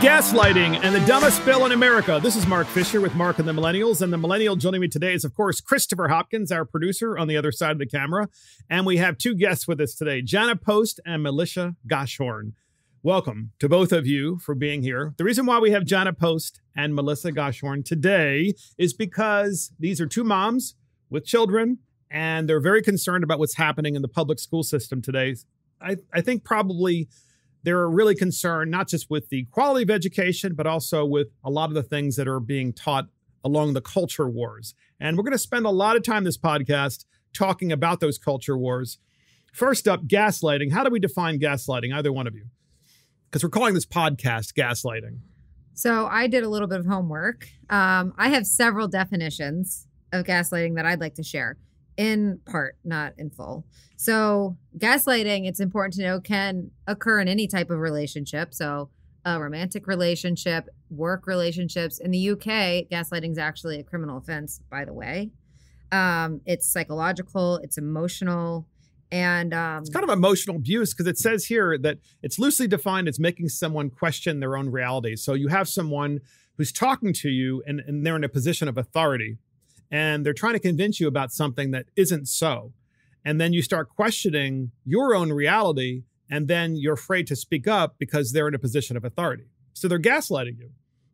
Gaslighting and the dumbest bill in America. This is Mark Fisher with Mark and the Millennials. And the Millennial joining me today is, of course, Christopher Hopkins, our producer on the other side of the camera. And we have two guests with us today, Jana Post and Melissa Goshorn. Welcome to both of you for being here. The reason why we have Jana Post and Melissa Goshorn today is because these are two moms with children, and they're very concerned about what's happening in the public school system today. I think probably they're really concerned not just with the quality of education, but also with a lot of the things that are being taught along the culture wars. And we're going to spend a lot of time this podcast talking about those culture wars. First up, gaslighting. How do we define gaslighting, either one of you? Because we're calling this podcast Gaslighting. So I did a little bit of homework. I have several definitions of gaslighting that I'd like to share. In part, not in full. So gaslighting, it's important to know, can occur in any type of relationship. So a romantic relationship, work relationships. In the UK, gaslighting is actually a criminal offense, by the way. It's psychological, it's emotional, and it's kind of emotional abuse, because it says here that it's loosely defined as making someone question their own reality. So you have someone who's talking to you and they're in a position of authority, and they're trying to convince you about something that isn't so. And then you start questioning your own reality, and then you're afraid to speak up because they're in a position of authority. So they're gaslighting you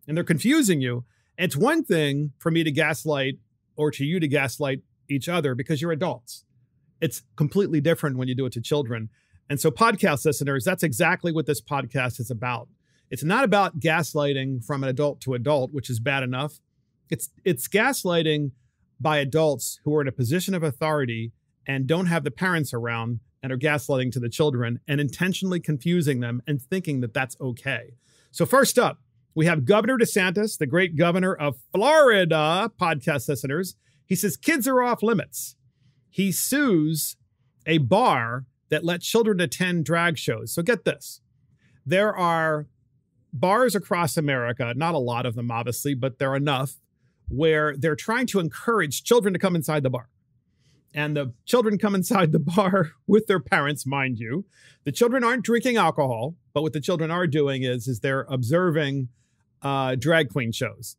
and they're confusing you. And it's one thing for me to gaslight or to you to gaslight each other because you're adults. It's completely different when you do it to children. And so podcast listeners, that's exactly what this podcast is about. It's not about gaslighting from an adult to adult, which is bad enough. It's gaslighting by adults who are in a position of authority and don't have the parents around and are gaslighting to the children and intentionally confusing them and thinking that that's okay. So first up, we have Governor DeSantis, the great governor of Florida, podcast listeners. He says kids are off limits. He sues a bar that let children attend drag shows. So get this. There are bars across America, not a lot of them, obviously, but there are enough, where they're trying to encourage children to come inside the bar. And the children come inside the bar with their parents, mind you. The children aren't drinking alcohol, but what the children are doing is they're observing drag queen shows.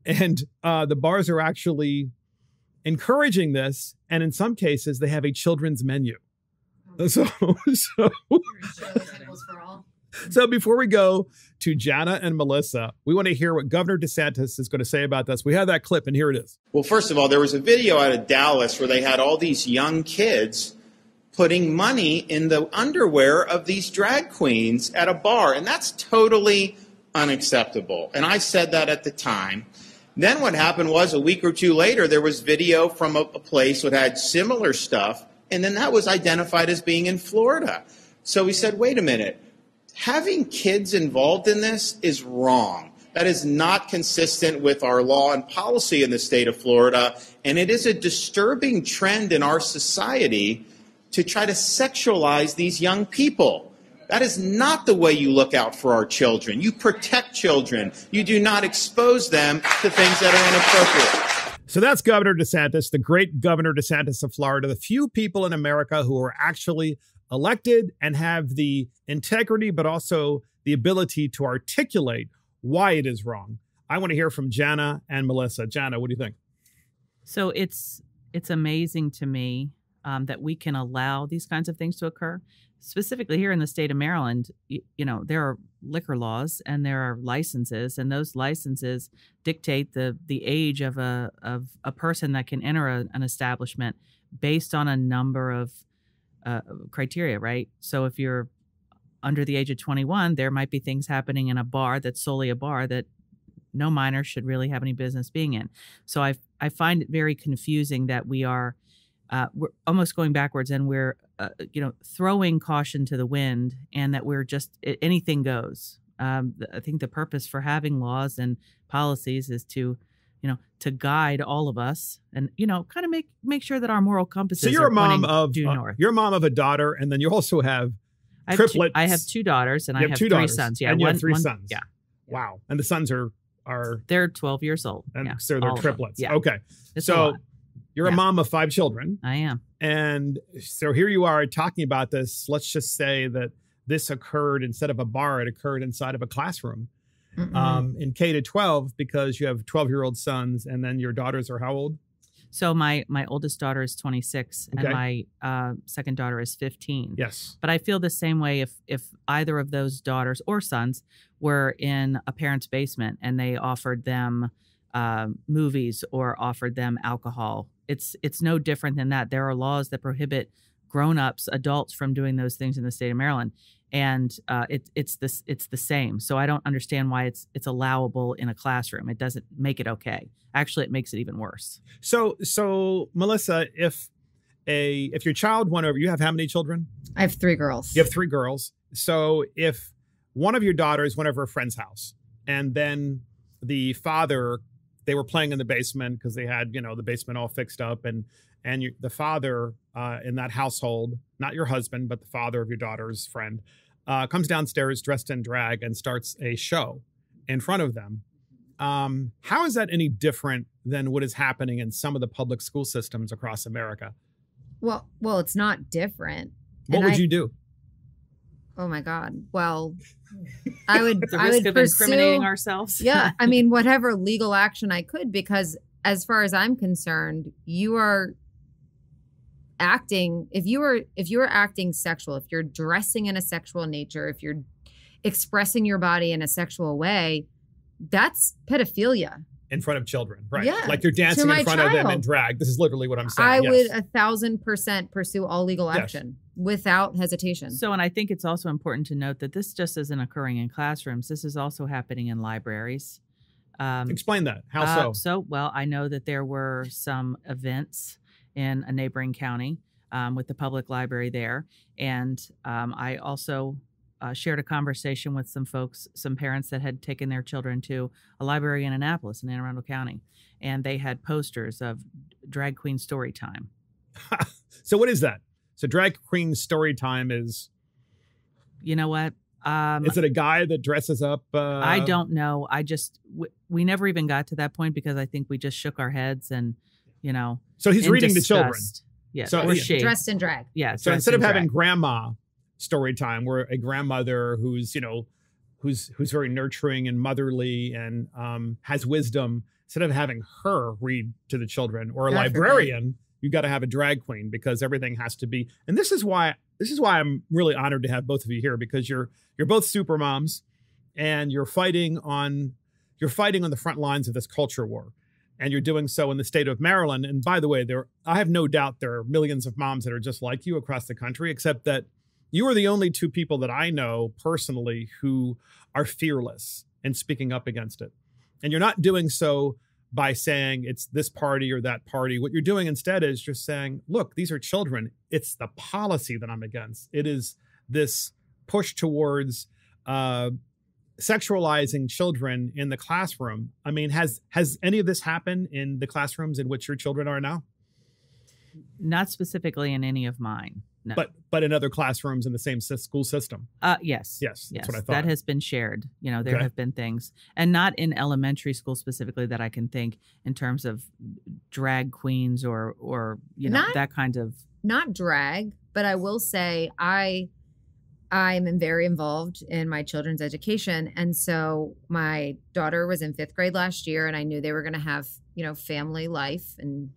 And the bars are actually encouraging this. And in some cases, they have a children's menu. So before we go to Jana and Melissa, we want to hear what Governor DeSantis is going to say about this. We have that clip, and here it is. Well, first of all, there was a video out of Dallas where they had all these young kids putting money in the underwear of these drag queens at a bar, and that's totally unacceptable. And I said that at the time. Then what happened was a week or two later, there was video from a place that had similar stuff, and then that was identified as being in Florida. So we said, wait a minute. Having kids involved in this is wrong. That is not consistent with our law and policy in the state of Florida. And it is a disturbing trend in our society to try to sexualize these young people. That is not the way you look out for our children. You protect children. You do not expose them to things that are inappropriate. So that's Governor DeSantis, the great Governor DeSantis of Florida, the few people in America who are actually elected and have the integrity, but also the ability to articulate why it is wrong. I want to hear from Jana and Melissa. Jana, what do you think? So it's amazing to me that we can allow these kinds of things to occur. Specifically here in the state of Maryland, you know, there are liquor laws and there are licenses, and those licenses dictate the age of a person that can enter an establishment based on a number of criteria, right? So if you're under the age of 21, there might be things happening in a bar that's solely a bar that no minor should really have any business being in. So I find it very confusing that we're almost going backwards, and we're throwing caution to the wind, and that we're just anything goes. I think the purpose for having laws and policies is to guide all of us, and kind of make sure that our moral compasses. So you're a mom of due north. You're a mom of a daughter, and then you also have triplets. I have two daughters, and I have three sons. Yeah, and you have three sons. Yeah. Wow. And the sons are they're 12 years old. And so they're triplets. Yeah. Okay. So you're a mom of 5 children. I am. And so here you are talking about this. Let's just say that this occurred instead of a bar, it occurred inside of a classroom. In K to 12, because you have 12-year-old sons, and then your daughters are how old? So my oldest daughter is 26 Okay. and my second daughter is 15. Yes. But I feel the same way if either of those daughters or sons were in a parent's basement and they offered them movies or offered them alcohol. It's no different than that. There are laws that prohibit grown-ups, adults, from doing those things in the state of Maryland. And it's the same. So I don't understand why it's allowable in a classroom. It doesn't make it okay. Actually, it makes it even worse. So Melissa, if your child went over, you have how many children? I have 3 girls. You have 3 girls. So if one of your daughters went over a friend's house, and then the father, they were playing in the basement because they had, the basement all fixed up, and the father in that household, not your husband, but the father of your daughter's friend, comes downstairs dressed in drag and starts a show in front of them. How is that any different than what is happening in some of the public school systems across America? Well, it's not different. What would you do? Oh my God. Well, I would The I risk would of pursue, incriminating ourselves. Yeah, I mean, whatever legal action I could, because as far as I'm concerned, you are acting, if you are acting sexual, if you're dressing in a sexual nature, if you're expressing your body in a sexual way, that's pedophilia. In front of children, right? Yeah, Like you're dancing my in front of them in child. drag. This is literally what I'm saying. I yes. would 1,000% pursue all legal Yes. action without hesitation. So, and I think it's also important to note that this just isn't occurring in classrooms. This is also happening in libraries. Explain that. How so? Well, I know that there were some events in a neighboring county with the public library there. And I also shared a conversation with some parents that had taken their children to a library in Annapolis in Anne Arundel County. And they had posters of drag queen story time. So what is that? So drag queen story time is... You know what? Is it a guy that dresses up? I don't know. We never even got to that point because I think we just shook our heads and, So he's in reading to children. disgust. Yes, So- or yeah. she. Dressed in drag. Yeah. So dressed instead in of having drag. grandma story time, where a grandmother who's very nurturing and motherly and has wisdom, instead of having her read to the children, or a God librarian, you got to have a drag queen, because everything has to be. And this is why I'm really honored to have both of you here, because you're both super moms, and you're fighting on the front lines of this culture war. And you're doing so in the state of Maryland. And by the way, I have no doubt there are millions of moms that are just like you across the country, except that you are the only 2 people that I know personally who are fearless in speaking up against it. And you're not doing so by saying it's this party or that party. What you're doing instead is just saying, look, these are children. It's the policy that I'm against. It is this push towards sexualizing children in the classroom. I mean, has any of this happened in the classrooms in which your children are now? Not specifically in any of mine. No. But in other classrooms in the same school system? Yes. Yes, that's what I thought. That has been shared. There Okay. have been things, and not in elementary school specifically that I can think in terms of drag queens or Not- that kind of. Not drag, but I will say I'm very involved in my children's education. And so my daughter was in 5th grade last year, and I knew they were going to have, family life and,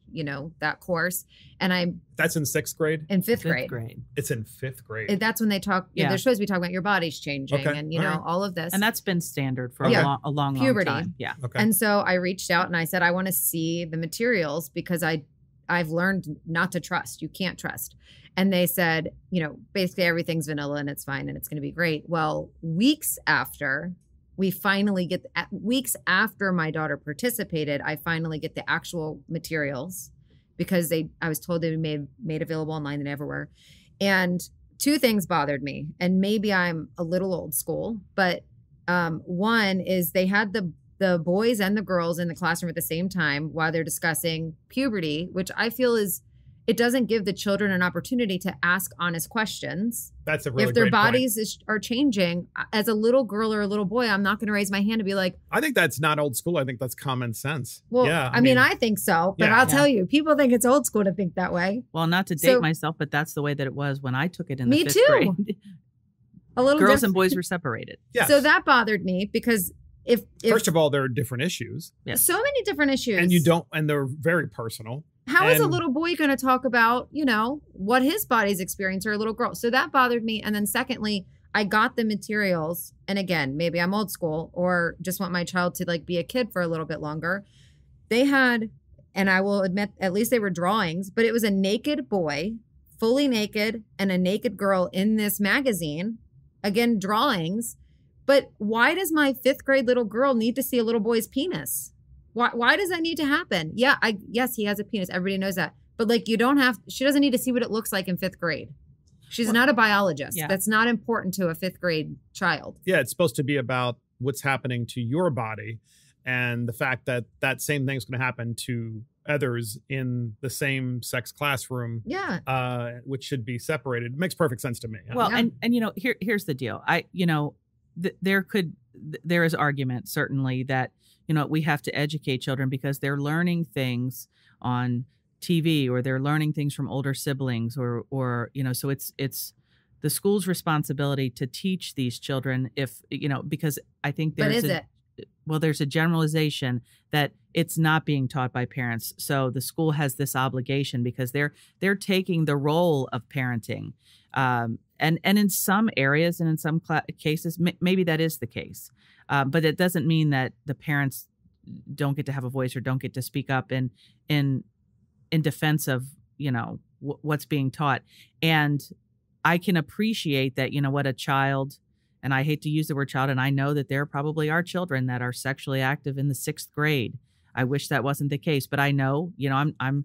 that course. And I'm That's in 6th grade? in 5th Fifth grade. grade. It's in 5th grade. That's when they talk, Yeah. they're supposed to be talking about your body's changing Okay. and, All right. all of this. And that's been standard for Okay. a long Puberty. time. Yeah. Okay. And so I reached out and I said, I want to see the materials because I've learned not to trust. You can't trust. And they said, basically everything's vanilla and it's fine and it's going to be great. Well, weeks after my daughter participated, I finally get the actual materials because I was told they were made available online and everywhere. And 2 things bothered me, and maybe I'm a little old school, but one is they had the boys and the girls in the classroom at the same time while they're discussing puberty, which I feel it doesn't give the children an opportunity to ask honest questions. That's a really If their great point. bodies are changing, as a little girl or a little boy, I'm not going to raise my hand and be like, I think that's not old school. I think that's common sense. well, yeah, I mean, I think so, but Yeah. I'll tell you, people think it's old school to think that way. Well, not to date So- myself, but that's the way that it was when I took it in Me the 5th too. grade. A little Girls different. and boys were separated. Yes. So that bothered me because if First of all, there are different issues. Yes. so many different issues, And they're very personal. how is a And- little boy going to talk about, what his body's experience, or a little girl? So that bothered me. And then secondly, I got the materials. And again, maybe I'm old school or just want my child to like be a kid for a little bit longer. They had, and I will admit, at least they were drawings, but it was a naked boy, fully naked, and a naked girl in this magazine. Again, drawings. But why does my 5th grade little girl need to see a little boy's penis? Why does that need to happen? Yeah, yes, he has a penis. Everybody knows that. But like, she doesn't need to see what it looks like in 5th grade. She's not a biologist. Yeah. That's not important to a 5th grade child. Yeah, it's supposed to be about what's happening to your body and the fact that that same thing's going to happen to others in the same sex classroom, Yeah. which should be separated. It makes perfect sense to me. Well, Yeah. and here's the deal. There is argument certainly that we have to educate children because they're learning things on TV or they're learning things from older siblings or so it's the school's responsibility to teach these children because I think But there's is it? there's a generalization that it's not being taught by parents. So the school has this obligation because they're taking the role of parenting. And in some areas and in some cases, maybe that is the case. But it doesn't mean that the parents don't get to have a voice or don't get to speak up in defense of, what's being taught. And I can appreciate that, what a child, and I hate to use the word child, and I know that there probably are children that are sexually active in the 6th grade. I wish that wasn't the case, but I know, I'm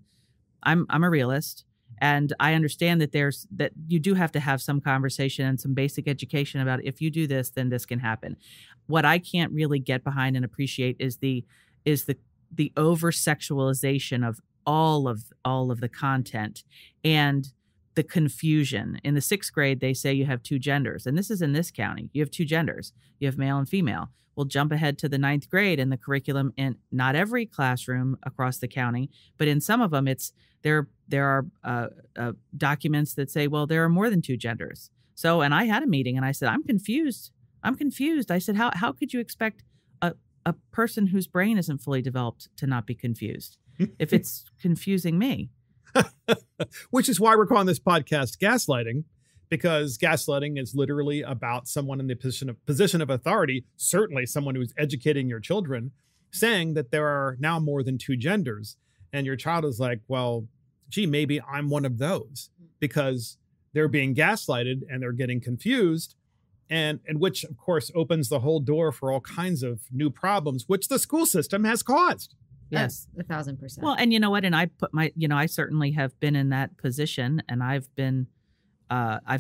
a realist. And I understand that you do have to have some conversation and some basic education about if you do this, then this can happen. What I can't really get behind and appreciate is the over sexualization of all of the content and the confusion. In the 6th grade, they say you have 2 genders, and this is in this county. You have 2 genders. You have male and female. We'll jump ahead to the 9th grade, and the curriculum in not every classroom across the county, but in some of them, there are documents that say, well, there are more than 2 genders. So, and I had a meeting, and I said, I'm confused. I said, how could you expect a person whose brain isn't fully developed to not be confused if it's confusing me? Which is why we're calling this podcast Gaslighting, because gaslighting is literally about someone in the position of authority, certainly someone who's educating your children, saying that there are now more than 2 genders. And your child is like, well, gee, maybe I'm one of those, because they're being gaslighted and they're getting confused. And which, of course, opens the whole door for all kinds of new problems, which the school system has caused. Yes. 1,000%. Well, and you know what? And I put I certainly have been in that position, and I've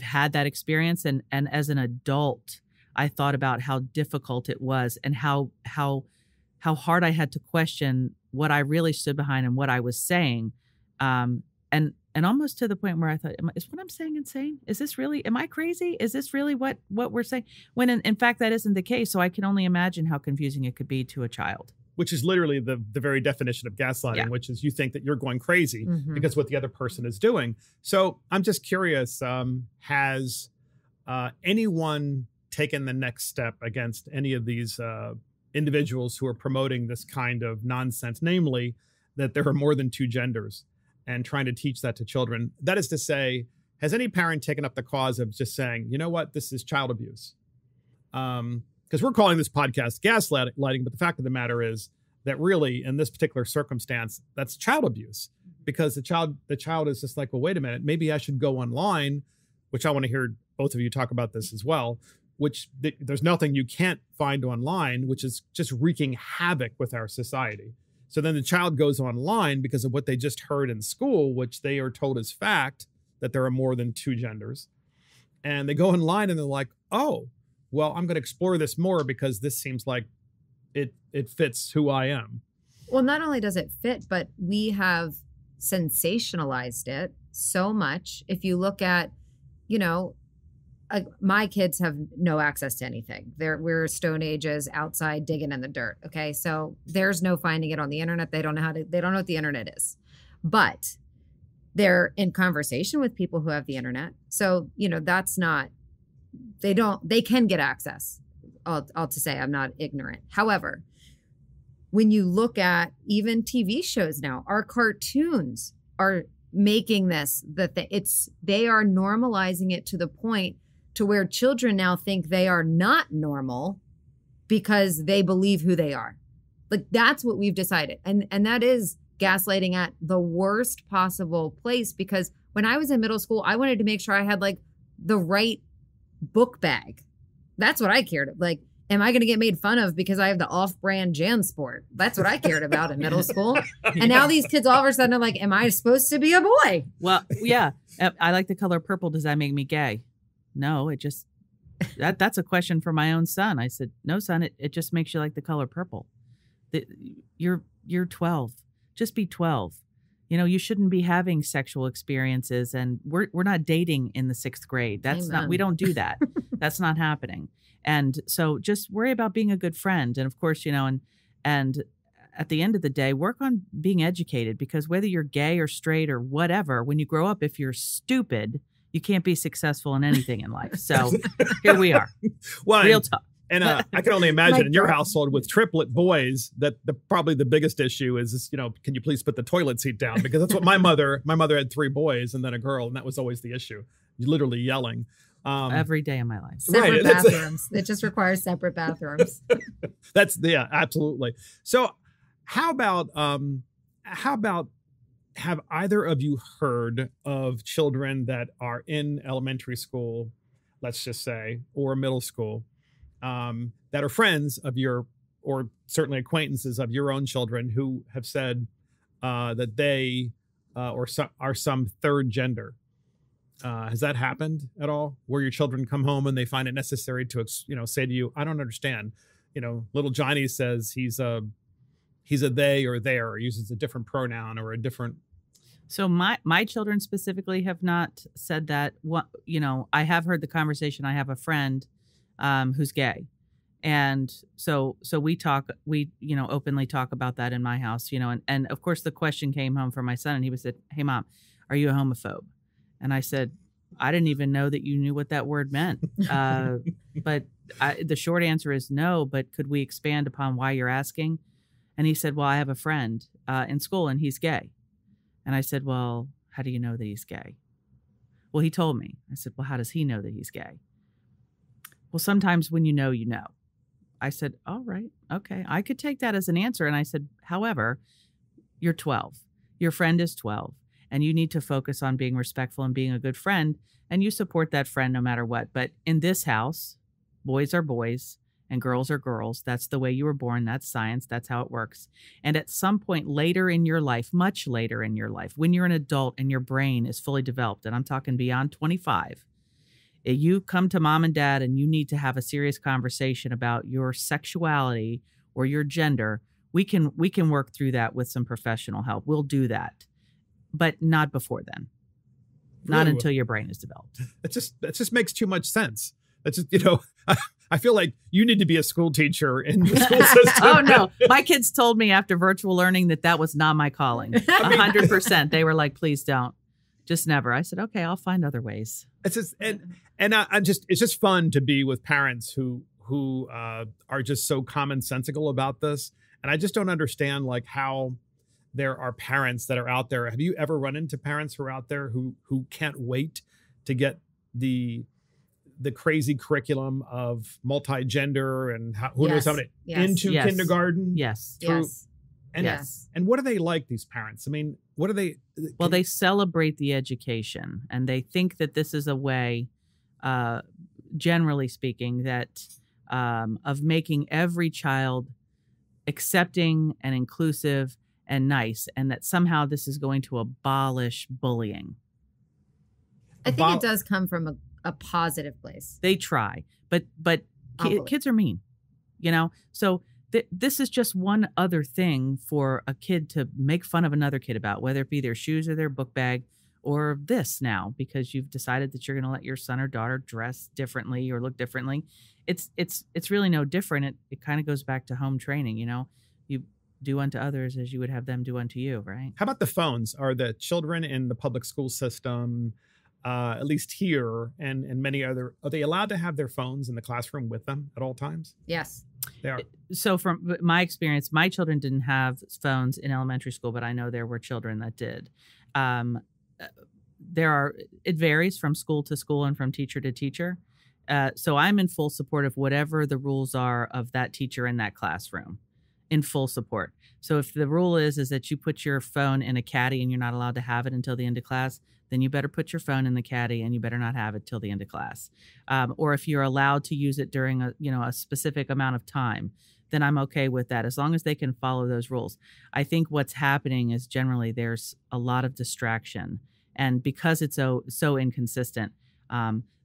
had that experience. And as an adult, I thought about how difficult it was and how hard I had to question what I really stood behind and what I was saying. And almost to the point where I thought, is what I'm saying insane? Is this really, am I crazy? Is this really what we're saying? When in fact, that isn't the case. So I can only imagine how confusing it could be to a child. Which is literally the very definition of gaslighting, which is you think that you're going crazy because what the other person is doing. So I'm just curious, has anyone taken the next step against any of these individuals who are promoting this kind of nonsense, namely that there are more than 2 genders, and trying to teach that to children? That is to say, has any parent taken up the cause of just saying, you know what, this is child abuse? Because we're calling this podcast gaslighting, but the fact of the matter is that really, in this particular circumstance, that's child abuse, because the child is just like, well, wait a minute, maybe I should go online, which I want to hear both of you talk about this as well, which there's nothing you can't find online, which is just wreaking havoc with our society. So then the child goes online because of what they just heard in school, which they are told is fact, that there are more than 2 genders. And they go online and they're like, oh, well, I'm going to explore this more because this seems like it fits who I am. Well, not only does it fit, but we have sensationalized it so much. If you look at, my kids have no access to anything. We're Stone Ages outside digging in the dirt. Okay. So there's no finding it on the internet. They don't know what the internet is, but they're in conversation with people who have the internet. So, that's not, they can get access. all to say I'm not ignorant. However, when you look at even TV shows now, our cartoons are making this they are normalizing it to the point to where children now think they are not normal because they believe who they are. Like, that's what we've decided. And that is gaslighting at the worst possible place, because when I was in middle school, I wanted to make sure I had like the right book bag. That's what I cared. Like, am I going to get made fun of because I have the off-brand JanSport? That's what I cared about in middle school. And now these kids all of a sudden are like, am I supposed to be a boy? Well, yeah. I like the color purple. Does that make me gay? No, it just, that's a question for my own son. I said, no, son, it just makes you like the color purple. You're 12. Just be 12. You know, you shouldn't be having sexual experiences, and we're not dating in the 6th grade. That's Amen. not, we don't do that. That's not happening. And so just worry about being a good friend. And of course, you know, and at the end of the day, work on being educated, because whether you're gay or straight or whatever, when you grow up, if you're stupid, you can't be successful in anything in life. So here we are. Well, Real talk. And I can only imagine in your household with triplet boys that probably the biggest issue is, you know, can you please put the toilet seat down? Because that's what my mother had 3 boys and then a girl, and that was always the issue. You literally yelling. Every day of my life. Separate bathrooms. It just requires separate bathrooms. Yeah, absolutely. So how about have either of you heard of children that are in elementary school, let's just say, or middle school, that are friends of your, or certainly acquaintances of your own children, who have said that they are some third gender? Has that happened at all, where your children come home and they find it necessary to, you know, say to you, I don't understand, you know, little Johnny says he's a they or their, or uses a different pronoun or a different. So my children specifically have not said that. What, you know, I have heard the conversation. I have a friend who's gay, and so we you know, openly talk about that in my house, you know, and of course the question came home from my son, and he said, hey mom, are you a homophobe? And I said, I didn't even know that you knew what that word meant. But the short answer is no, but could we expand upon why you're asking? And he said, well, I have a friend in school and he's gay. And I said, well, how do you know that he's gay? Well, he told me. I said, well, how does he know that he's gay? Well, sometimes when you know, you know. I said, all right, okay. I could take that as an answer. And I said, however, you're 12. Your friend is 12. And you need to focus on being respectful and being a good friend. And you support that friend no matter what. But in this house, boys are boys and girls are girls. That's the way you were born. That's science. That's how it works. And at some point later in your life, much later in your life, when you're an adult and your brain is fully developed, and I'm talking beyond 25, you come to mom and dad and you need to have a serious conversation about your sexuality or your gender. We can work through that with some professional help. We'll do that. But not before then. Not Really? until your brain is developed. That just makes too much sense. That's just, you know, I feel like you need to be a school teacher in the school system. Oh, no. My kids told me after virtual learning that was not my calling. 100%. They were like, please don't. Just never. I said, okay, I'll find other ways. It's just, it's just fun to be with parents who are just so commonsensical about this. And I just don't understand like how there are parents that are out there. Have you ever run into parents who are out there who can't wait to get the crazy curriculum of multi-gender and who knows how many into kindergarten? Yes. And what are they like, these parents? I mean, what are they? Well, they celebrate the education, and they think that this is a way, generally speaking, that of making every child accepting and inclusive and nice, and that somehow this is going to abolish bullying. I think it does come from a positive place. They try, but kids are mean, you know? So this is just one other thing for a kid to make fun of another kid about, whether it be their shoes or their book bag or this now, because you've decided that you're going to let your son or daughter dress differently or look differently. It's really no different. It kind of goes back to home training, you know? You do unto others as you would have them do unto you, right? How about the phones? Are the children in the public school system at least here and many other, are they allowed to have their phones in the classroom with them at all times? Yes. They are. So from my experience, my children didn't have phones in elementary school, but I know there were children that did. It varies from school to school and from teacher to teacher. So I'm in full support of whatever the rules are of that teacher in that classroom, in full support. So if the rule is that you put your phone in a caddy and you're not allowed to have it until the end of class, then you better put your phone in the caddy and you better not have it till the end of class. Or if you're allowed to use it during a specific amount of time, then I'm okay with that as long as they can follow those rules. I think what's happening is generally there's a lot of distraction, and because it's so inconsistent,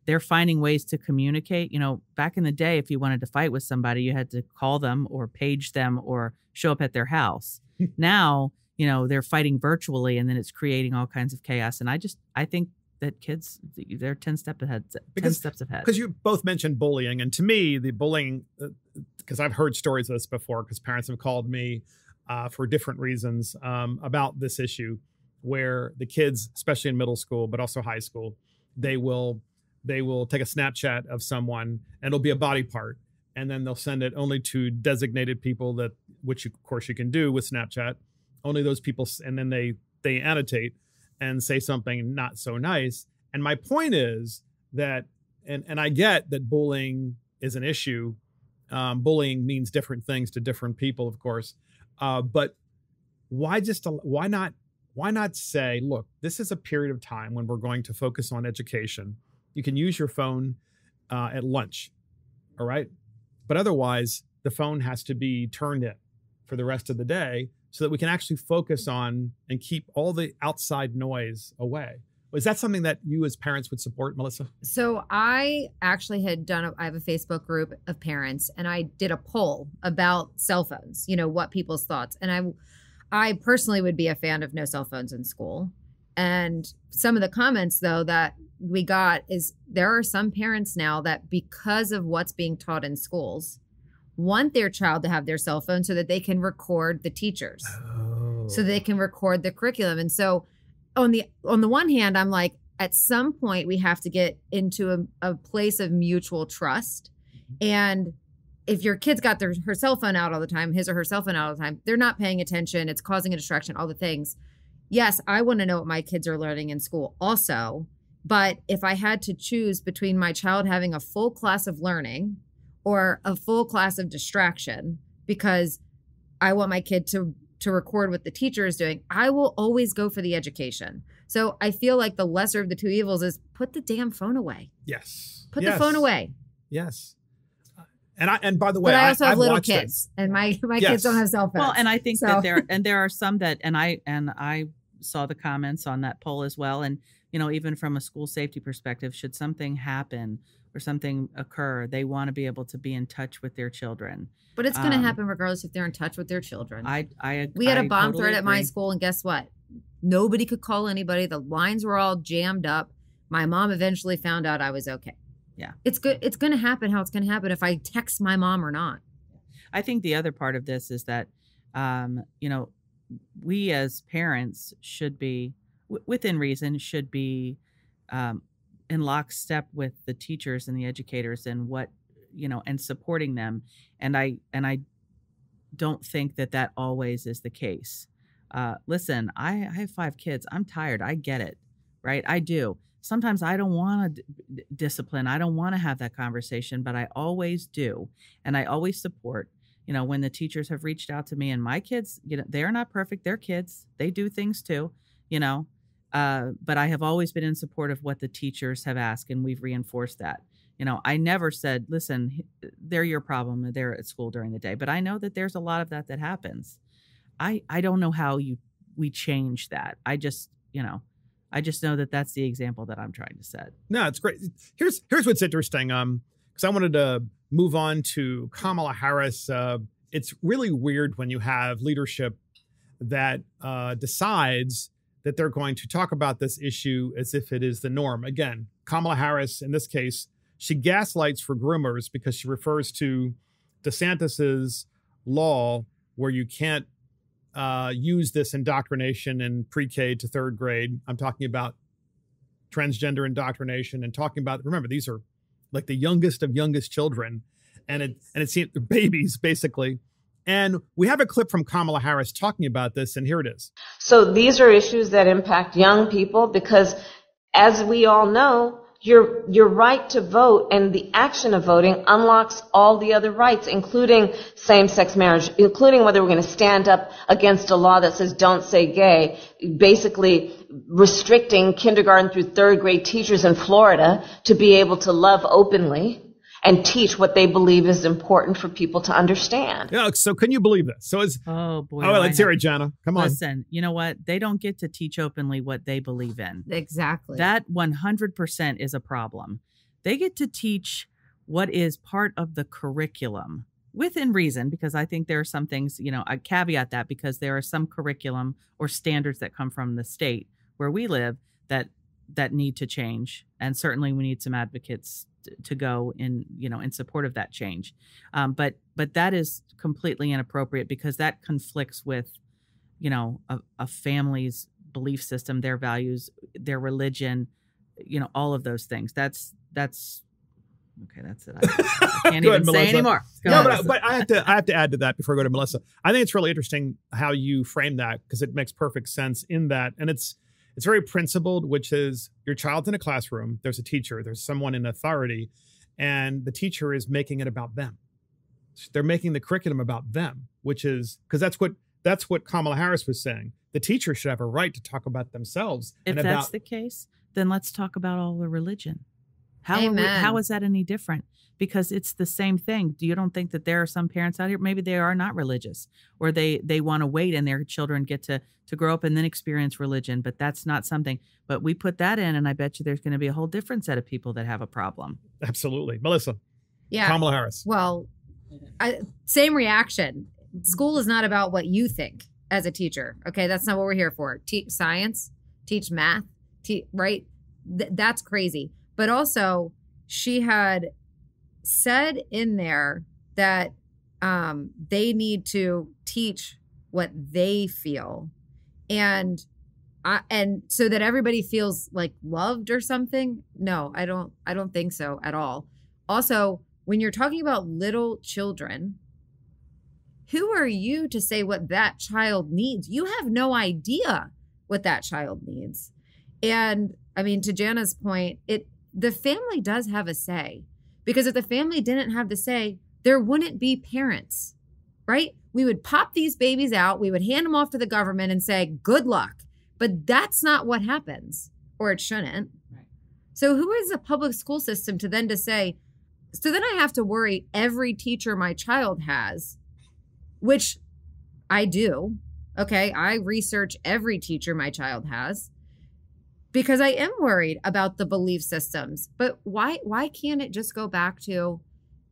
they're finding ways to communicate. Back in the day, if you wanted to fight with somebody, you had to call them or page them or show up at their house. Now, they're fighting virtually, and then it's creating all kinds of chaos. And I think that kids, they're 10 steps ahead. Because you both mentioned bullying. And to me, the bullying, because I've heard stories of this before, because parents have called me for different reasons about this issue, where the kids, especially in middle school, but also high school, they will take a Snapchat of someone and it'll be a body part. And then they'll send it only to designated people which of course you can do with Snapchat, only those people. And then they annotate and say something not so nice. And my point is that, and I get that bullying is an issue. Bullying means different things to different people, of course. But why not say, look, this is a period of time when we're going to focus on education. You can use your phone at lunch, all right? But otherwise, the phone has to be turned in for the rest of the day so that we can actually focus on and keep all the outside noise away. Is that something that you as parents would support, Melissa? So I actually I have a Facebook group of parents, and I did a poll about cell phones, what people's thoughts. And I personally would be a fan of no cell phones in school. And some of the comments, though, that we got is there are some parents now that, because of what's being taught in schools, want their child to have their cell phone so that they can record the teachers, so they can record the curriculum. And so on the one hand, I'm like, at some point we have to get into a place of mutual trust. And if your kid's got her cell phone out all the time, his or her cell phone out all the time, they're not paying attention. It's causing a distraction, all the things. Yes, I want to know what my kids are learning in school also. But if I had to choose between my child having a full class of learning or a full class of distraction, because I want my kid to record what the teacher is doing, I will always go for the education. So I feel like the lesser of the two evils is put the damn phone away. Yes. Put the phone away. Yes. And by the way, but I also have little kids, this. And my kids don't have cell phones. Well, and I think that there are some that, and I saw the comments on that poll as well. And, even from a school safety perspective, should something happen or something occur, they want to be able to be in touch with their children. But it's going to happen regardless if they're in touch with their children. We had a bomb threat at my school, and guess what? Nobody could call anybody. The lines were all jammed up. My mom eventually found out I was okay. Yeah. It's good. It's going to happen how it's going to happen if I text my mom or not. I think the other part of this is that, we as parents should be, within reason, should be in lockstep with the teachers and the educators and and supporting them. And I don't think that always is the case. Listen, I have 5 kids. I'm tired. I get it, right? I do. Sometimes I don't want to discipline. I don't want to have that conversation, but I always do. And I always support, when the teachers have reached out to me, and my kids, they're not perfect. They're kids. They do things too, but I have always been in support of what the teachers have asked, and we've reinforced that. I never said, listen, they're your problem. They're at school during the day, but I know that there's a lot of that happens. I don't know how we change that. I just know that that's the example that I'm trying to set. No, it's great. Here's what's interesting. Because I wanted to move on to Kamala Harris. It's really weird when you have leadership that decides that they're going to talk about this issue as if it is the norm. Again, Kamala Harris, in this case, she gaslights for groomers because she refers to DeSantis's law where you can't use this indoctrination in pre-K to 3rd grade. I'm talking about transgender indoctrination and talking about, remember, these are like the youngest of youngest children, and it seems babies basically. And we have a clip from Kamala Harris talking about this, and here it is. So these are issues that impact young people because, as we all know, your right to vote and the action of voting unlocks all the other rights, including same-sex marriage, including whether we're going to stand up against a law that says don't say gay, basically restricting kindergarten through third grade teachers in Florida to be able to love openly and teach what they believe is important for people to understand. Yeah, so can you believe this? So it's oh boy. Oh, let's hear it, Jana. Come on. Listen, you know what? They don't get to teach openly what they believe in. Exactly. That 100% is a problem. They get to teach what is part of the curriculum within reason, because I think there are some things, you know, I caveat that because there are some curriculum or standards that come from the state where we live that need to change. And certainly we need some advocates to go in, you know, in support of that change. But that is completely inappropriate because that conflicts with, you know, a family's belief system, their values, their religion, you know, all of those things. That's okay. That's it. I can't even say anymore. But I have to add to that before I go to Melissa. I think it's really interesting how you frame that because it makes perfect sense in that. And it's very principled, which is your child's in a classroom. There's a teacher. There's someone in authority. And the teacher is making it about them. They're making the curriculum about them, which is because that's what Kamala Harris was saying. The teacher should have a right to talk about themselves. If that's the case, then let's talk about all the religion. How is that any different? Because it's the same thing. You don't think that there are some parents out here, maybe they are not religious, or they want to wait and their children get to grow up and then experience religion, but that's not something. But we put that in, and I bet you there's going to be a whole different set of people that have a problem. Absolutely. Melissa. Yeah. Kamala Harris. Well, same reaction. School is not about what you think as a teacher. Okay, that's not what we're here for. Teach science, teach math, right? That's crazy. But also, she had said in there that they need to teach what they feel, and so that everybody feels like loved or something. No, I don't think so at all. Also, when you're talking about little children, who are you to say what that child needs? You have no idea what that child needs. And I mean, to Jana's point, the family does have a say, because if the family didn't have the say, there wouldn't be parents, right? We would pop these babies out. We would hand them off to the government and say, good luck. But that's not what happens, or it shouldn't. Right. So who is the public school system to say, so then I have to worry every teacher my child has, which I do. Okay. I research every teacher my child has, because I am worried about the belief systems. But why can't it just go back to,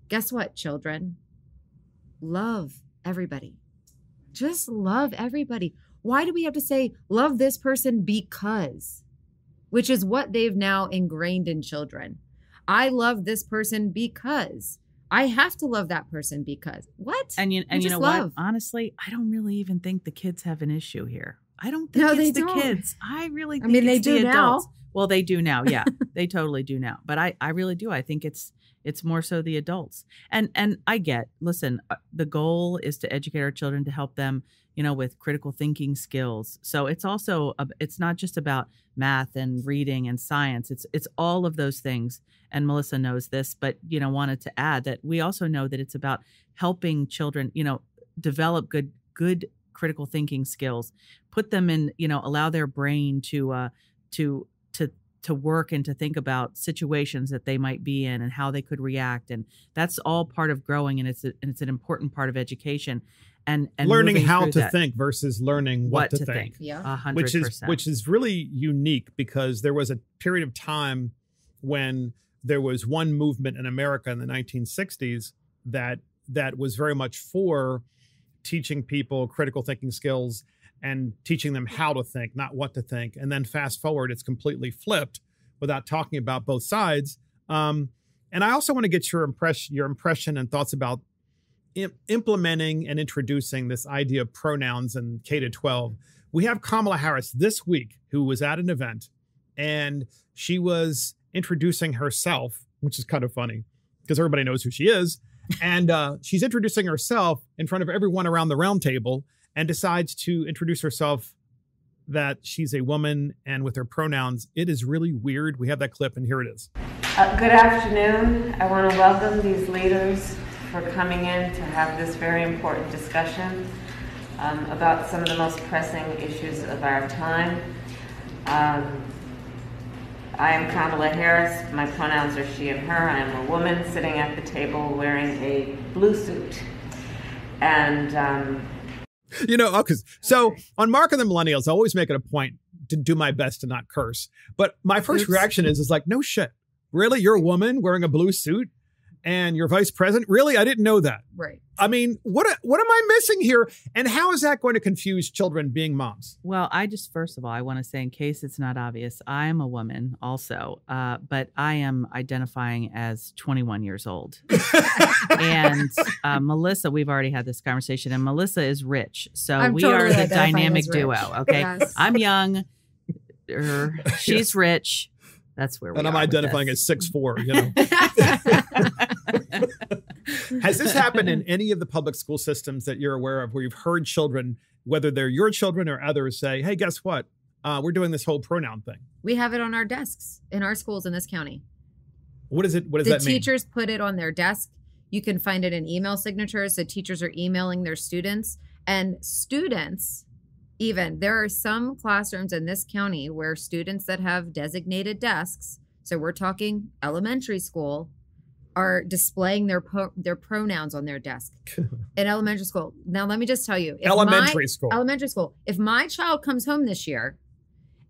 guess what, children? Love everybody. Just love everybody. Why do we have to say, love this person because? Which is what they've now ingrained in children. I love this person because. I have to love that person because. What? And you know what? Honestly, I don't really even think the kids have an issue here. I don't think it's the kids. I really think it's the adults. Now. Well, they do now. Yeah, they totally do now. But I really do. I think it's more so the adults. And listen, the goal is to educate our children, to help them, you know, with critical thinking skills. So it's also, it's not just about math and reading and science. It's all of those things. And Melissa knows this, but, you know, wanted to add that we also know that it's about helping children, you know, develop good critical thinking skills, put them in, you know, allow their brain to work and to think about situations that they might be in and how they could react. And that's all part of growing. And it's an important part of education. And learning how to think versus learning what to think. Yeah. 100%. Which is really unique, because there was a period of time when there was one movement in America in the 1960s that was very much for teaching people critical thinking skills and teaching them how to think, not what to think. And then fast forward, it's completely flipped without talking about both sides. And I also want to get your impression and thoughts about implementing and introducing this idea of pronouns in K-12. We have Kamala Harris this week, who was at an event, and she was introducing herself, which is kind of funny because everybody knows who she is. And she's introducing herself in front of everyone around the round table and decides to introduce herself that she's a woman and with her pronouns. It is really weird. We have that clip and here it is. Good afternoon. I want to welcome these leaders for coming in to have this very important discussion about some of the most pressing issues of our time. I am Kamala Harris. My pronouns are she and her. I am a woman sitting at the table wearing a blue suit. And so on Mark of the Millennials, I always make it a point to do my best to not curse. But my first reaction is like, no shit. Really? You're a woman wearing a blue suit and you're vice president? Really? I didn't know that. Right. I mean, what am I missing here? And how is that going to confuse children being moms? Well, first of all, I want to say, in case it's not obvious, I am a woman also, but I am identifying as 21 years old. And Melissa, we've already had this conversation, and Melissa is rich. So we totally are the dynamic rich. duo. Okay. Yes. I'm young. She's rich. That's where we are. And I'm identifying as 6'4", you know. Has this happened in any of the public school systems that you're aware of where you've heard children, whether they're your children or others, say, hey, guess what? We're doing this whole pronoun thing. We have it on our desks in our schools in this county. What does that mean? The teachers put it on their desk. You can find it in email signatures. So teachers are emailing their students, and students, even there are some classrooms in this county where students that have designated desks, so we're talking elementary school, are displaying their pronouns on their desk in elementary school. Now, let me just tell you. Elementary school. If my child comes home this year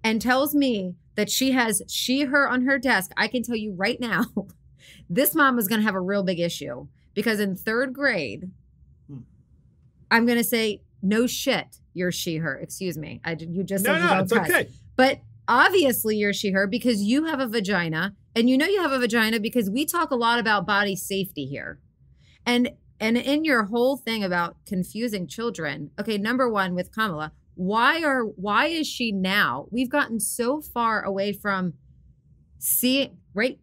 and tells me that she has she, her on her desk, I can tell you right now, this mom is going to have a real big issue because in 3rd grade, I'm going to say, no shit, you're she, her. Excuse me. You just said you don't it's cuss. okay. But obviously you're she, her because you have a vagina, and you know you have a vagina because we talk a lot about body safety here. And in your whole thing about confusing children, okay, number one with Kamala, why is she now? We've gotten so far away from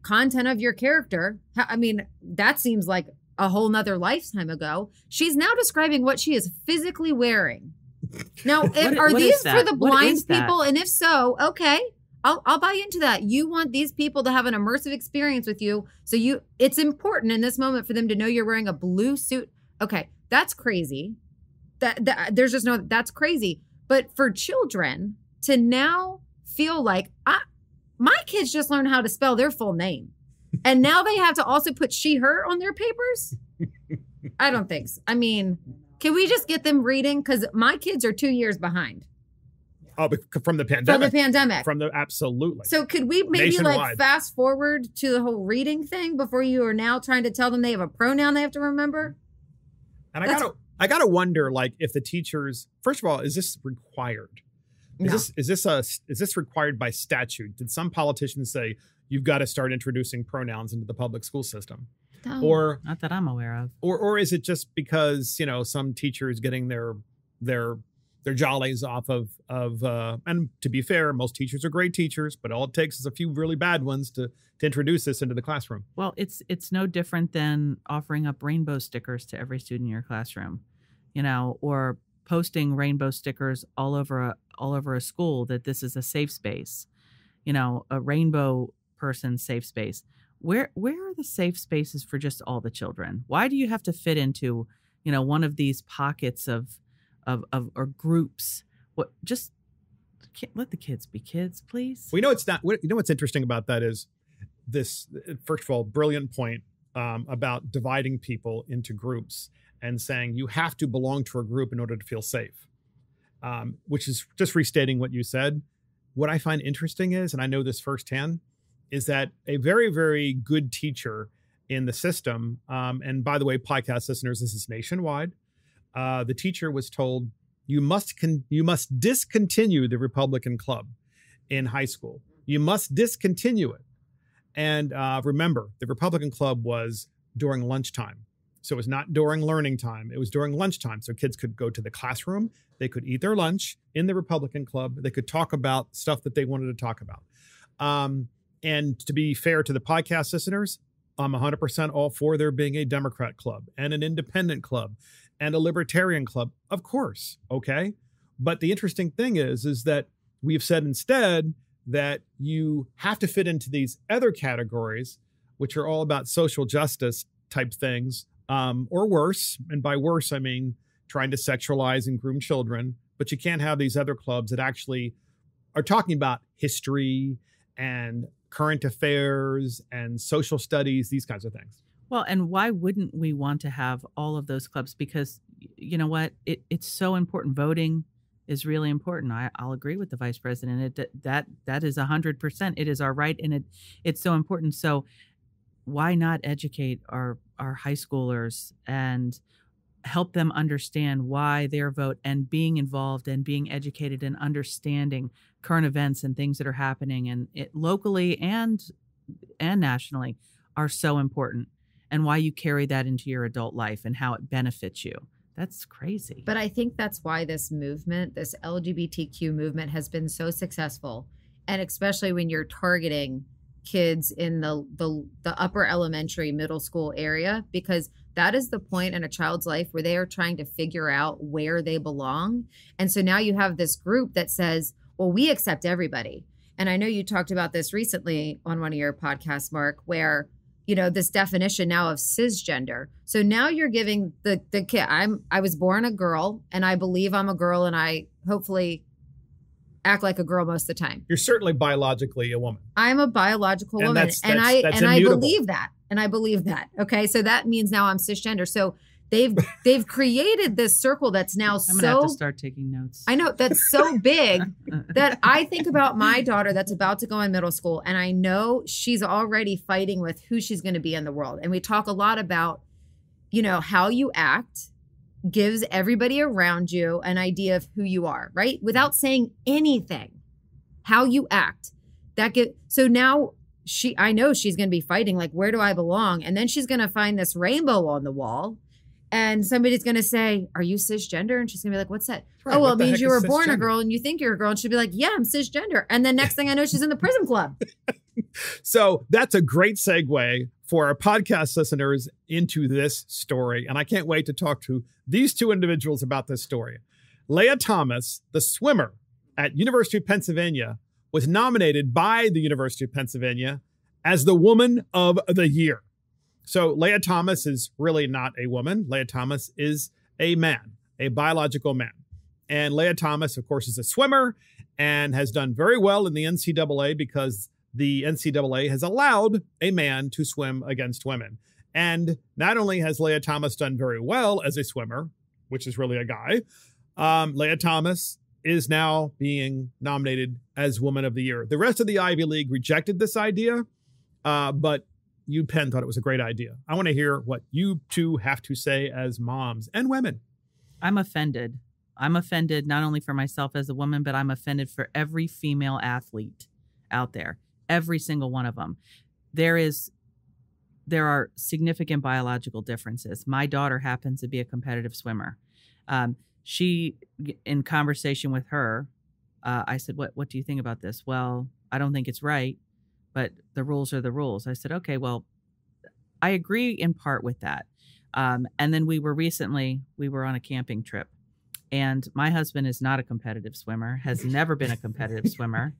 content of your character. I mean, that seems like a whole nother lifetime ago. She's now describing what she is physically wearing. Now, are these for the blind people? And if so, okay, I'll buy into that. You want these people to have an immersive experience with you. So it's important in this moment for them to know you're wearing a blue suit. Okay, that's crazy. There's just no, that's crazy. But for children to now feel like my kids just learned how to spell their full name. And now they have to also put she, her on their papers? I don't think so. I mean, can we just get them reading? Because my kids are 2 years behind. Oh, from the pandemic. Absolutely. So could we maybe nationwide, fast forward to the whole reading thing before you are now trying to tell them they have a pronoun they have to remember? And I gotta wonder, if the teachers, first of all, is this required? Is this required by statute? Did some politicians say you've got to start introducing pronouns into the public school system? No. Or not that I'm aware of. Or is it just because, some teachers getting their jollies off of and to be fair, most teachers are great teachers, but all it takes is a few really bad ones to introduce this into the classroom. Well, it's no different than offering up rainbow stickers to every student in your classroom, or posting rainbow stickers all over a school that this is a safe space, a rainbow person safe space. Where are the safe spaces for just all the children? Why do you have to fit into, one of these pockets of or groups? Just let the kids be kids, please. Well, it's not. What's interesting about that is this. First of all, brilliant point about dividing people into groups and saying you have to belong to a group in order to feel safe, which is just restating what you said. What I find interesting is, and I know this firsthand, is that a very, very good teacher in the system, and by the way, podcast listeners, this is nationwide, the teacher was told, you must discontinue the Republican Club in high school. You must discontinue it. And remember, the Republican Club was during lunchtime. So it was not during learning time. It was during lunchtime. So kids could go to the classroom. They could eat their lunch in the Republican Club. They could talk about stuff that they wanted to talk about. And to be fair to the podcast listeners, I'm 100% all for there being a Democrat club and an independent club and a libertarian club, of course. Okay. But the interesting thing is that we've said instead that you have to fit into these other categories, which are all about social justice type things, or worse. And by worse, I mean trying to sexualize and groom children. But you can't have these other clubs that actually are talking about history and current affairs and social studies, these kinds of things. Well, and why wouldn't we want to have all of those clubs? Because you know what? It's so important. Voting is really important. I'll agree with the vice president. That is 100%. It is our right, and it's so important. So why not educate our high schoolers and help them understand why their vote and being involved and being educated and understanding current events and things that are happening and locally and nationally are so important, and why you carry that into your adult life and how it benefits you. That's crazy. But I think that's why this movement, this LGBTQ movement, has been so successful. And especially when you're targeting kids in the upper elementary, middle school area, because that is the point in a child's life where they are trying to figure out where they belong. And so now you have this group that says, well, we accept everybody. And I know you talked about this recently on one of your podcasts, Mark, where, you know, this definition now of cisgender. So now you're giving the kid, I was born a girl and I believe I'm a girl and I hopefully act like a girl most of the time. You're certainly biologically a woman. I'm a biological woman. That's I immutable. believe that. And I believe that. Okay. So that means now I'm cisgender. So they've created this circle that's now I'm gonna have to start taking notes. I know that's so big that I think about my daughter that's about to go in middle school, and I know she's already fighting with who she's going to be in the world. And we talk a lot about, you know, how you act gives everybody around you an idea of who you are, right? Without saying anything, how you act. So now I know she's going to be fighting, like, where do I belong? And then she's going to find this rainbow on the wall. And somebody's going to say, are you cisgender? And she's going to be like, what's that? Right, oh, well, what it means you were cisgender? born a girl and you think you're a girl. And she'll be like, yeah, I'm cisgender. And then next thing I know, she's in the prison club. So that's a great segue for our podcast listeners into this story. And I can't wait to talk to these two individuals about this story. Leah Thomas, the swimmer at University of Pennsylvania, was nominated by the University of Pennsylvania as the Woman of the Year. So Leah Thomas is really not a woman. Leah Thomas is a man, a biological man. And Leah Thomas, of course, is a swimmer and has done very well in the NCAA because the NCAA has allowed a man to swim against women. And not only has Leah Thomas done very well as a swimmer, which is really a guy, Leah Thomas is now being nominated as Woman of the Year. The rest of the Ivy League rejected this idea, but UPenn thought it was a great idea. I want to hear what you two have to say as moms and women. I'm offended. I'm offended not only for myself as a woman, but I'm offended for every female athlete out there, every single one of them. There are significant biological differences. My daughter happens to be a competitive swimmer. She, in conversation with her, I said, what do you think about this? Well, I don't think it's right, but the rules are the rules. I said, okay, well, I agree in part with that. And then we were on a camping trip, and my husband is not a competitive swimmer, has never been a competitive swimmer.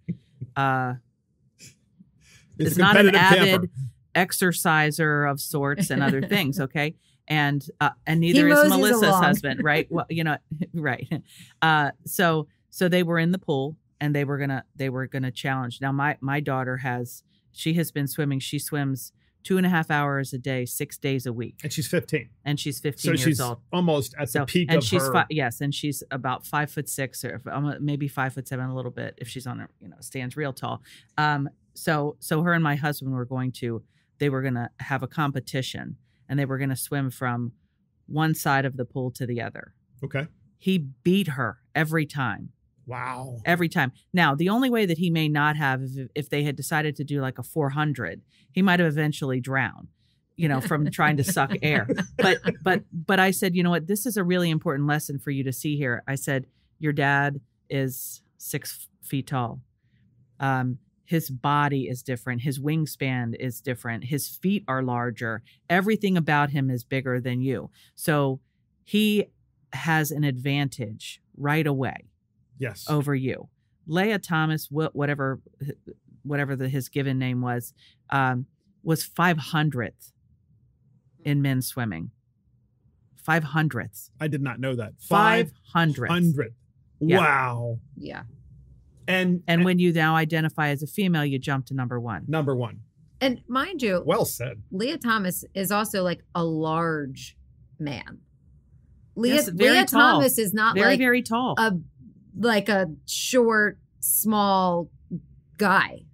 Is not an avid exerciser of sorts and other things. Okay. And neither is Melissa's husband. Right. Well, you know, right. So they were in the pool and they were gonna challenge. Now my daughter has been swimming. She swims 2.5 hours a day, 6 days a week. And she's 15. And she's 15 years she's old. Almost at the peak and of she's her. Yes. And she's about 5'6" or maybe 5'7" a little bit if she's on a, stands real tall. So her and my husband were going to have a competition, and they were going to swim from one side of the pool to the other. Okay. He beat her every time. Wow. Every time. Now, the only way that he may not have, if they had decided to do like a 400, he might have eventually drowned, from trying to suck air. But I said, you know what, this is a really important lesson for you to see here. I said, your dad is 6 feet tall. his body is different. His wingspan is different. His feet are larger. Everything about him is bigger than you. So he has an advantage right away. Yes. Over you. Leah Thomas, whatever his given name was 500th in men's swimming. 500th. I did not know that. 500th. Yeah. Wow. Yeah. And when you now identify as a female, you jump to number one. Number one. And mind you, Well said. Leah Thomas is also like a large man. Yes, very Leah tall. Thomas is not Very, like very tall. a short, small guy.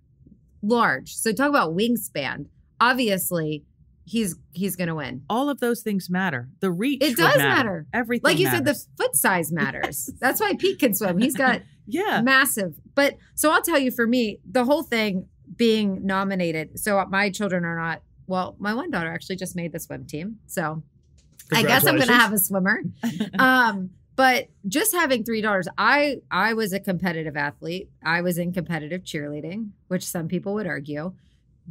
Large. So talk about wingspan. Obviously, he's going to win. All of those things matter. The reach It would does matter. Everything Like you matters. said, the foot size matters. That's why Pete can swim. He's got yeah. massive. But so I'll tell you, for me, the whole thing being nominated. So my children are not, well, my one daughter actually just made the swim team. So I guess I'm going to have a swimmer. But just having 3 daughters, I was a competitive athlete. I was in competitive cheerleading, which some people would argue,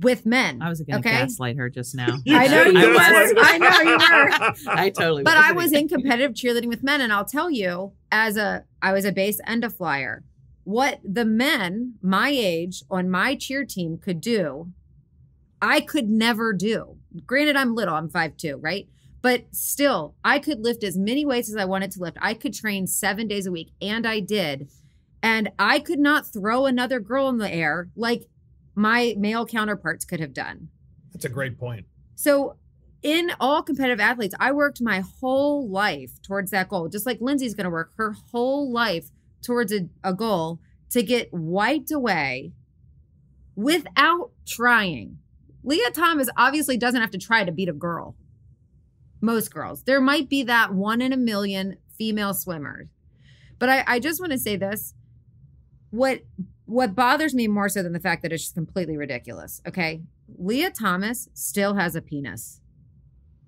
with men. I was going to gaslight her just now. I know you were. I know you were. I totally But I was in competitive cheerleading with men, and I'll tell you, I was a base and a flyer. What the men my age on my cheer team could do, I could never do. Granted, I'm little. I'm 5'2", right? But still, I could lift as many weights as I wanted to lift. I could train 7 days a week, and I did. And I could not throw another girl in the air like my male counterparts could have done. That's a great point. So in all competitive athletes, I worked my whole life towards that goal, just like Lindsay's going to work her whole life towards a goal to get wiped away without trying. Leah Thomas obviously doesn't have to try to beat a girl. Most girls. There might be that 1 in a million female swimmers. But I just want to say this. What bothers me more so than the fact that it's just completely ridiculous, okay? Leah Thomas still has a penis,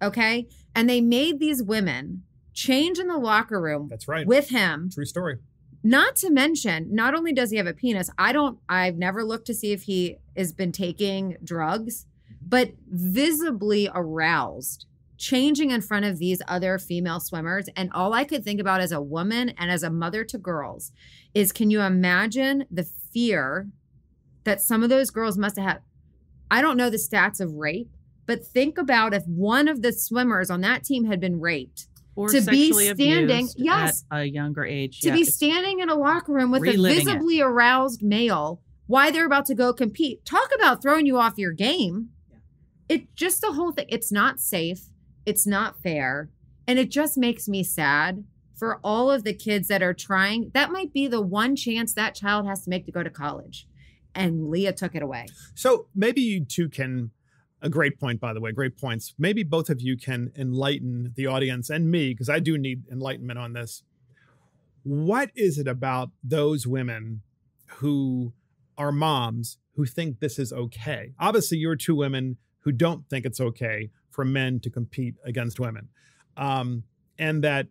okay? And they made these women change in the locker room. That's right. With him. True story. Not to mention, not only does he have a penis, I've never looked to see if he has been taking drugs, but visibly aroused, changing in front of these other female swimmers. And all I could think about as a woman and as a mother to girls is, can you imagine the fear that some of those girls must have had? I don't know the stats of rape, but think about if one of the swimmers on that team had been raped. Or to be sexually standing, abused yes, at a younger age. to be standing in a locker room with a reliving visibly aroused male while they're about to go compete. Talk about throwing you off your game. It just the whole thing. It's not safe. It's not fair. And it just makes me sad for all of the kids that are trying. That might be the one chance that child has to make to go to college. And Leah took it away. So maybe you two can, a great point, by the way, great points. Maybe both of you can enlighten the audience and me, because I do need enlightenment on this. What is it about those women who are moms who think this is okay? Obviously, you're two women who don't think it's okay for men to compete against women. And that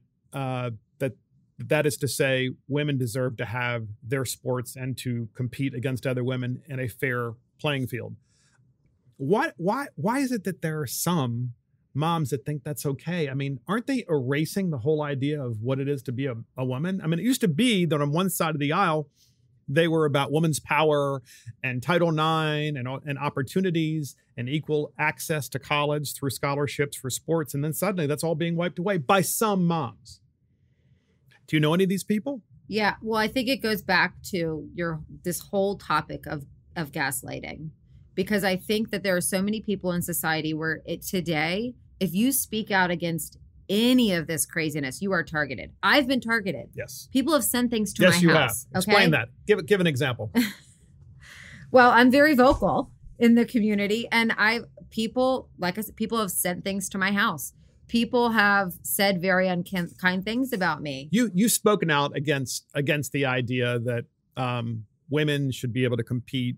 is to say, women deserve to have their sports and to compete against other women in a fair playing field. Why is it that there are some moms that think that's okay? I mean, aren't they erasing the whole idea of what it is to be a woman? I mean, it used to be that on one side of the aisle, they were about women's power and Title IX and opportunities and equal access to college through scholarships for sports. And then suddenly that's all being wiped away by some moms. Do you know any of these people? Yeah. Well, I think it goes back to this whole topic of gaslighting, because I think that there are so many people in society where today, if you speak out against any of this craziness, you are targeted. I've been targeted. Yes. People have sent things to my house. Yes, you have. Explain that. Give an example. Well, I'm very vocal in the community, and people have sent things to my house. People have said very unkind things about me. You've spoken out against the idea that women should be able to compete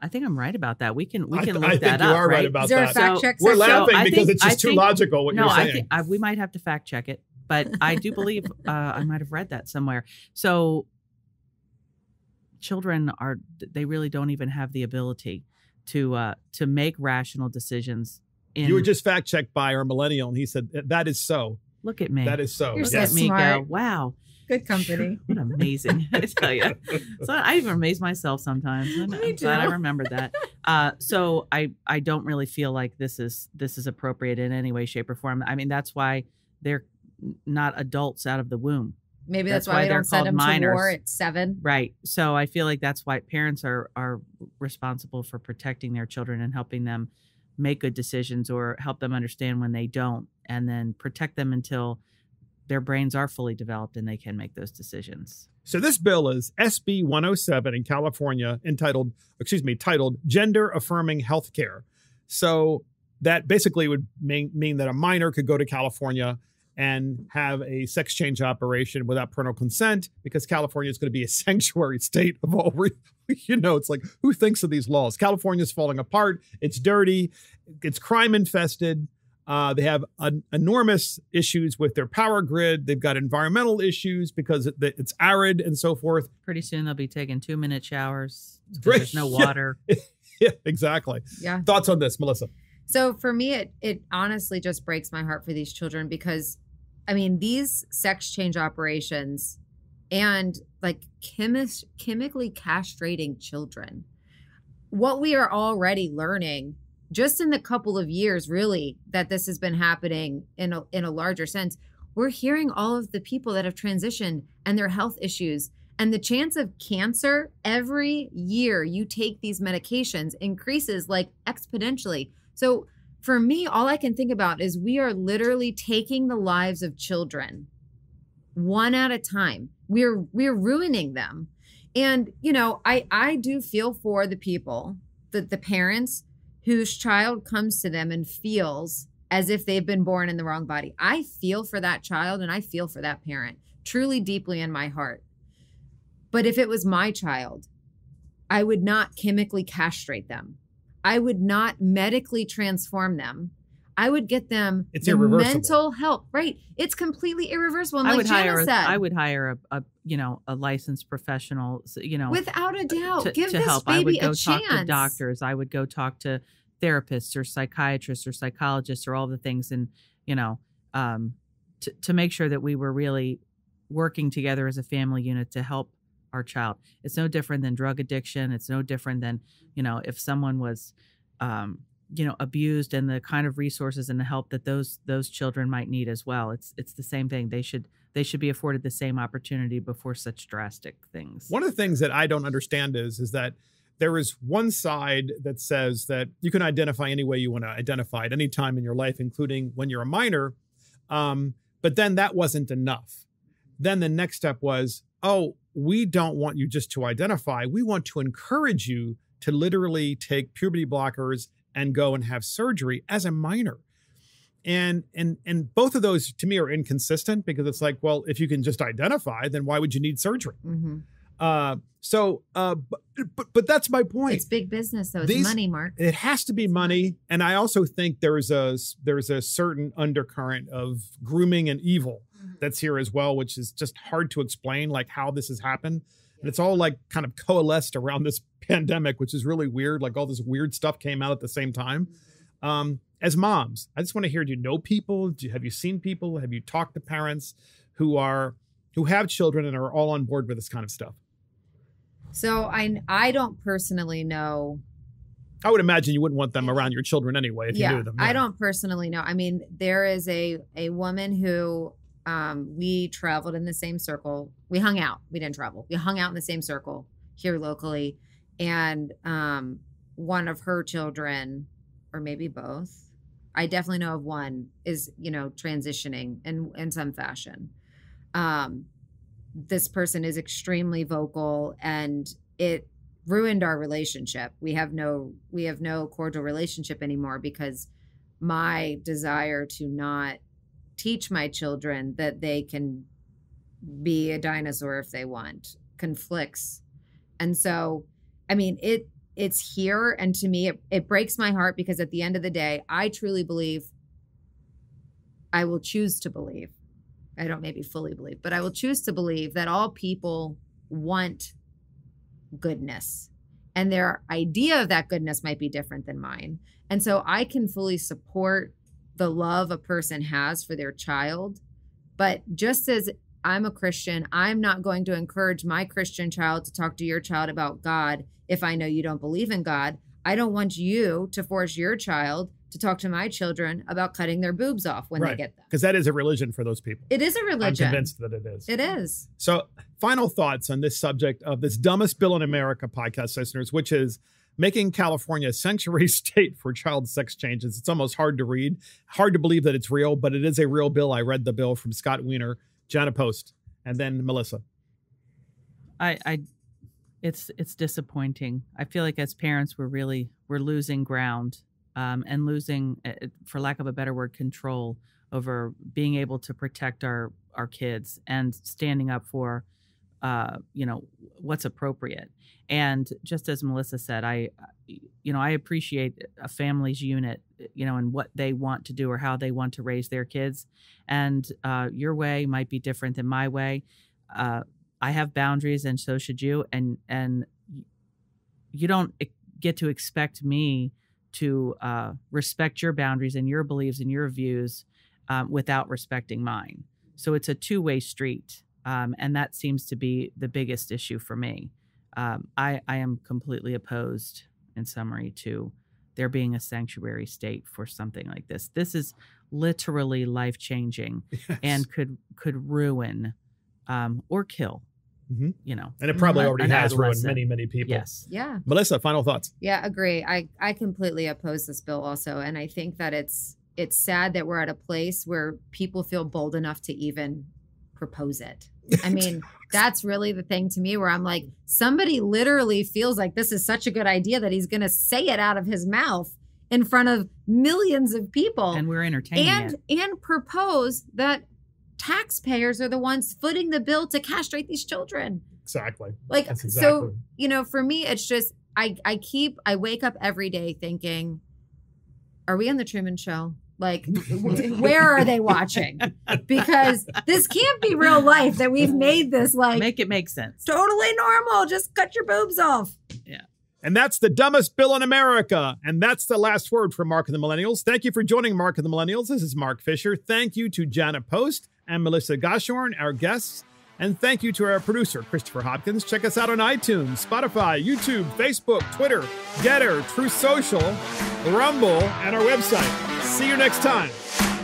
I think I'm right about that. We can look I that think up. you are right right about Is there a that. fact check We're section? laughing I because think- it's just I too think- logical what No, you're I saying. think we might have to fact check it, but I do believe I might have read that somewhere. So children they really don't even have the ability to make rational decisions. You were just fact checked by our millennial, and he said that is so. Look at me. That is so. You're Look so at me smart. go, wow. Good company. What amazing. I tell you. So I even amaze myself sometimes. I'm glad I remembered that. So I don't really feel like this is appropriate in any way, shape, or form. I mean, that's why they're not adults out of the womb. Maybe that's That's why why we they're don't send called them to minors. war at 7. Right. So I feel like that's why parents are responsible for protecting their children and helping them make good decisions or help them understand when they don't, and then protect them until their brains are fully developed and they can make those decisions. So this bill is SB 107 in California, titled Gender Affirming Healthcare. So that basically would mean that a minor could go to California and have a sex change operation without parental consent, because California is going to be a sanctuary state of all, it's like, who thinks of these laws? California's falling apart. It's dirty. It's crime infested. They have enormous issues with their power grid. They've got environmental issues because it's arid and so forth. Pretty soon they'll be taking 2-minute showers. Right. There's no water. Yeah, exactly. Yeah. Thoughts on this, Melissa? So for me, it honestly just breaks my heart for these children because, I mean, these sex change operations and like chemically castrating children, what we are already learning just in the couple of years, really, that this has been happening in a larger sense, we're hearing all of the people that have transitioned and their health issues. And the chance of cancer every year you take these medications increases like exponentially. So for me, all I can think about is we are literally taking the lives of children one at a time. We're ruining them. And, I do feel for the people, the parents whose child comes to them and feels as if they've been born in the wrong body. I feel for that child and I feel for that parent truly deeply in my heart. But if it was my child, I would not chemically castrate them. I would not medically transform them. I would get them It's the irreversible. mental health. Right. It's completely irreversible. And I like would Jana hire said, I would hire a licensed professional, without a doubt, to give this help. I would baby go a talk to chance. doctors. I would go talk to therapists or psychiatrists or psychologists or all the things, and to make sure that we were really working together as a family unit to help our child. It's no different than drug addiction. It's no different than if someone was abused, and the kind of resources and the help that those children might need as well. It's the same thing. They should be afforded the same opportunity before such drastic things. One of the things that I don't understand is that there is one side that says that you can identify any way you want to identify at any time in your life, including when you're a minor. But then that wasn't enough. Then the next step was, we don't want you just to identify. We want to encourage you to literally take puberty blockers and go and have surgery as a minor. And both of those to me are inconsistent, because it's like, well, if you can just identify, then why would you need surgery? Mm-hmm. But that's my point. It's big business, though. It's money, Mark. It has to be money. And I also think there's a certain undercurrent of grooming and evil that's here as well, which is just hard to explain, like how this has happened. And it's all like kind of coalesced around this pandemic, which is really weird. Like all this weird stuff came out at the same time. As moms, I just want to hear, do you know people? Have you seen people? Have you talked to parents who have children and are all on board with this kind of stuff? So I don't personally know. I would imagine you wouldn't want them around your children anyway if you knew them. I don't personally know. I mean, there is a woman who we traveled in the same circle. We hung out. We didn't travel. We hung out in the same circle here locally. And one of her children, or maybe both, I definitely know of one, is, transitioning in some fashion. This person is extremely vocal, and it ruined our relationship. We have no cordial relationship anymore, because my desire to not teach my children that they can be a dinosaur if they want conflicts. And so, I mean, it's here. And to me, it breaks my heart because at the end of the day, I truly believe, I will choose to believe, I don't maybe fully believe, but I will choose to believe that all people want goodness. And their idea of that goodness might be different than mine. And so I can fully support the love a person has for their child. But just as I'm a Christian, I'm not going to encourage my Christian child to talk to your child about God if I know you don't believe in God. I don't want you to force your child to talk to my children about cutting their boobs off when they get them. Because that is a religion for those people. It is a religion. I'm convinced that it is. It is. So final thoughts on this subject of this Dumbest Bill in America podcast, listeners, which is making California a sanctuary state for child sex changes. It's almost hard to read, hard to believe that it's real, but it is a real bill. I read the bill from Scott Wiener, Jana Post, and then Melissa. It's disappointing. I feel like as parents, we're losing ground. And losing, for lack of a better word, control over being able to protect our kids and standing up for, what's appropriate. And just as Melissa said, I appreciate a family's unit, and what they want to do or how they want to raise their kids. And your way might be different than my way. I have boundaries, and so should you. And you don't get to expect me to respect your boundaries and your beliefs and your views without respecting mine. So it's a two-way street. And that seems to be the biggest issue for me. I am completely opposed, in summary, to there being a sanctuary state for something like this. This is literally life-changing and could ruin or kill. Mm-hmm. And it probably already has ruined many, many people. Yes. Yeah. Melissa, final thoughts. Yeah, agree. I completely oppose this bill also. And I think that it's sad that we're at a place where people feel bold enough to even propose it. I mean, that's really the thing to me where I'm like, somebody literally feels like this is such a good idea that he's going to say it out of his mouth in front of millions of people. And we're entertaining it. And propose that taxpayers are the ones footing the bill to castrate these children. Exactly. Like, so, for me, it's just, I wake up every day thinking, are we on the Truman Show? Like, where are they watching? Because this can't be real life that we've made this like. Make it make sense. Totally normal. Just cut your boobs off. Yeah. And that's the Dumbest Bill in America. And that's the last word from Mark and the Millennials. Thank you for joining Mark and the Millennials. This is Mark Fisher. Thank you to Jana Post and Melissa Goshorn, our guests. And thank you to our producer, Christopher Hopkins. Check us out on iTunes, Spotify, YouTube, Facebook, Twitter, Getter, Truth Social, Rumble, and our website. See you next time.